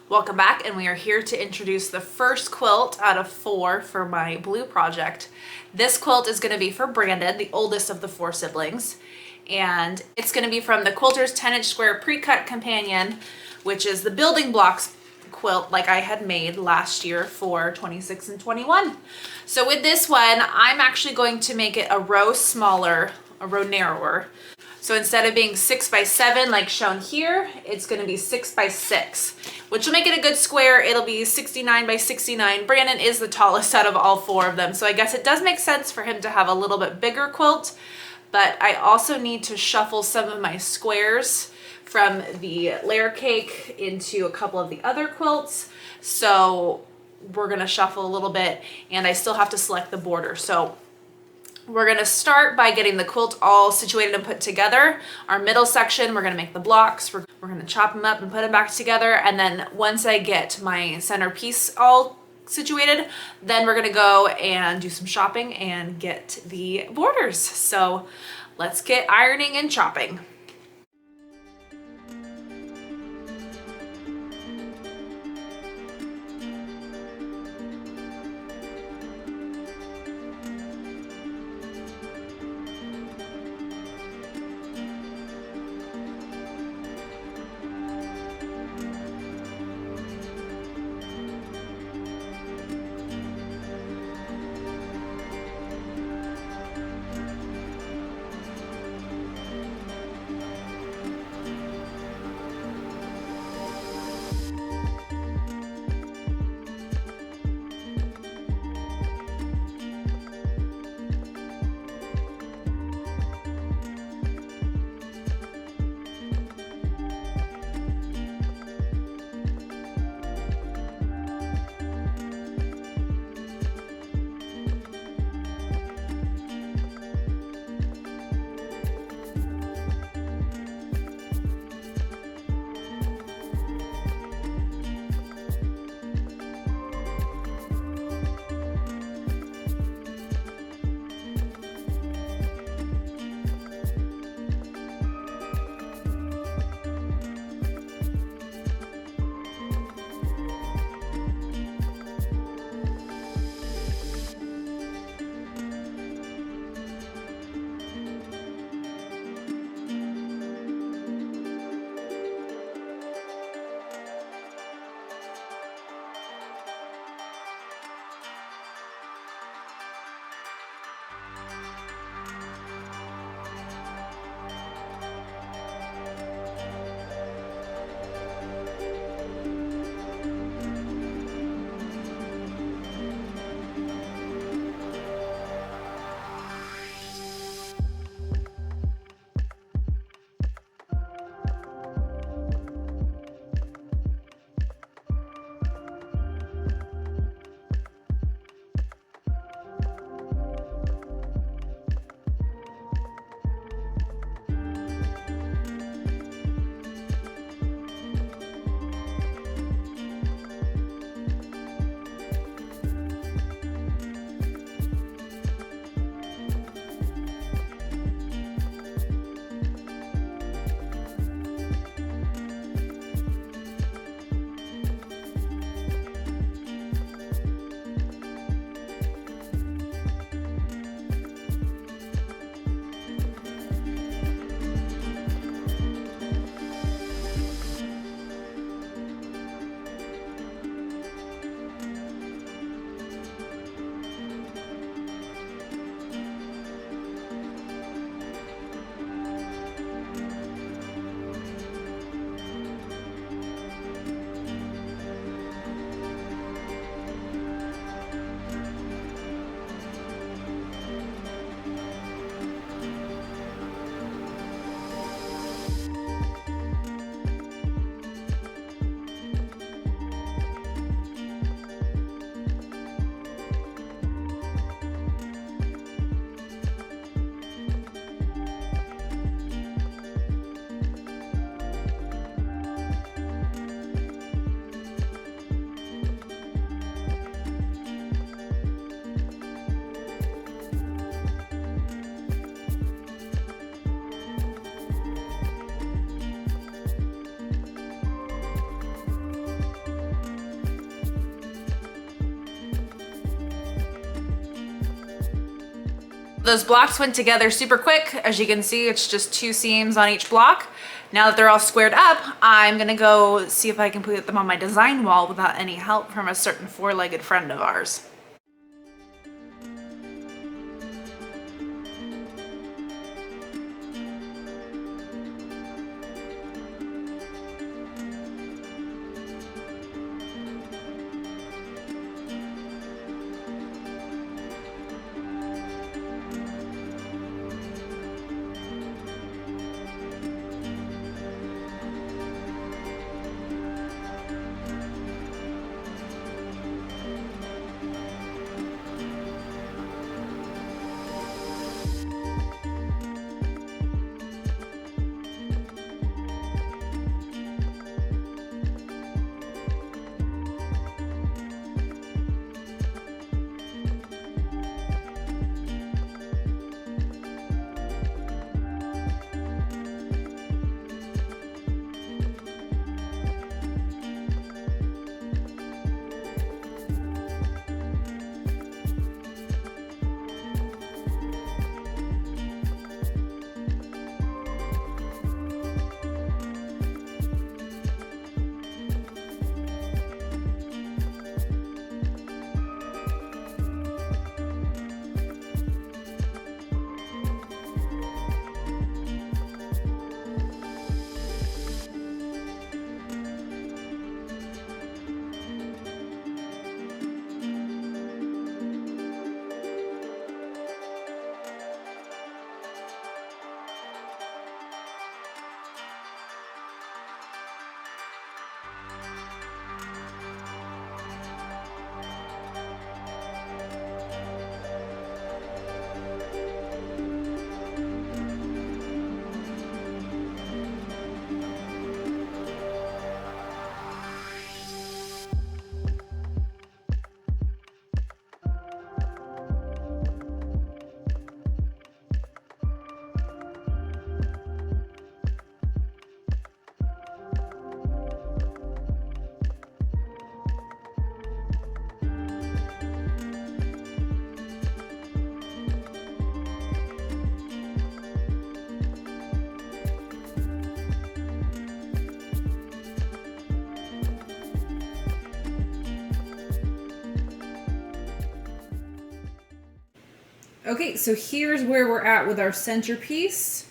Welcome back, and we are here to introduce the first quilt out of 4 for my blue project. This quilt is going to be for Brandon, the oldest of the 4 siblings, and it's going to be from the Quilter's 10-inch square pre-cut companion, which is the Building Blocks Quilt like I had made last year for 26 and 21. So with this one, I'm actually going to make it a row smaller, a row narrower. So instead of being 6 by 7 like shown here, it's going to be 6 by 6, which will make it a good square. It'll be 69 by 69. Brandon is the tallest out of all 4 of them, so I guess it does make sense for him to have a little bit bigger quilt, but I also need to shuffle some of my squares from the layer cake into a couple of the other quilts. So we're going to shuffle a little bit, and I still have to select the border. So we're going to start by getting the quilt all situated and put together. Our middle section, we're going to make the blocks. We're going to chop them up and put them back together. And then once I get my centerpiece all situated, then we're going to go and do some shopping and get the borders. So let's get ironing and chopping. Those blocks went together super quick. As you can see, it's just 2 seams on each block. Now that they're all squared up, I'm gonna go see if I can put them on my design wall without any help from a certain 4-legged friend of ours. Okay, so here's where we're at with our centerpiece.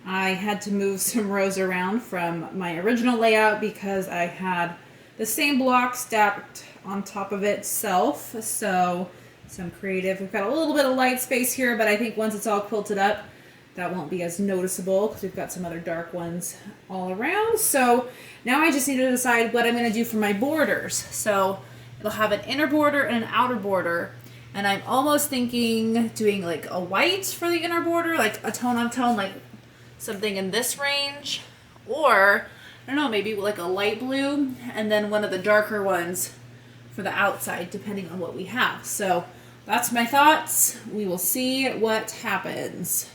I had to move some rows around from my original layout because I had the same block stacked on top of itself. So some creative. We've got a little bit of light space here, but I think once it's all quilted up, that won't be as noticeable because we've got some other dark ones all around. So now I just need to decide what I'm going to do for my borders. So it'll have an inner border and an outer border. And I'm almost thinking doing like a white for the inner border, like a tone on tone, like something in this range. Or, I don't know, maybe like a light blue and then one of the darker ones for the outside, depending on what we have. So that's my thoughts. We will see what happens.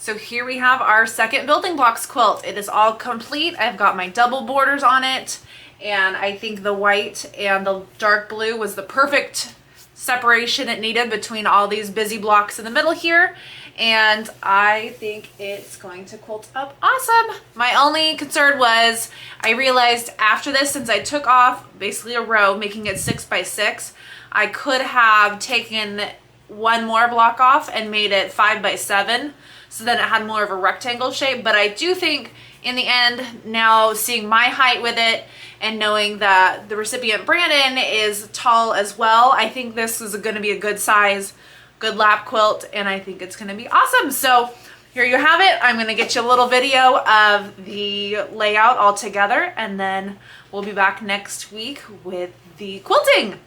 So here we have our second Building Blocks quilt. It is all complete. I've got my double borders on it, and I think the white and the dark blue was the perfect separation it needed between all these busy blocks in the middle here. And I think it's going to quilt up awesome. My only concern was I realized after this, since I took off basically a row, making it 6 by 6, I could have taken one more block off and made it 5 by 7. So then it had more of a rectangle shape. But I do think in the end, now seeing my height with it and knowing that the recipient Brandon is tall as well, I think this is going to be a good size, good lap quilt, and I think it's going to be awesome. So here you have it. I'm going to get you a little video of the layout all together, and then we'll be back next week with the quilting.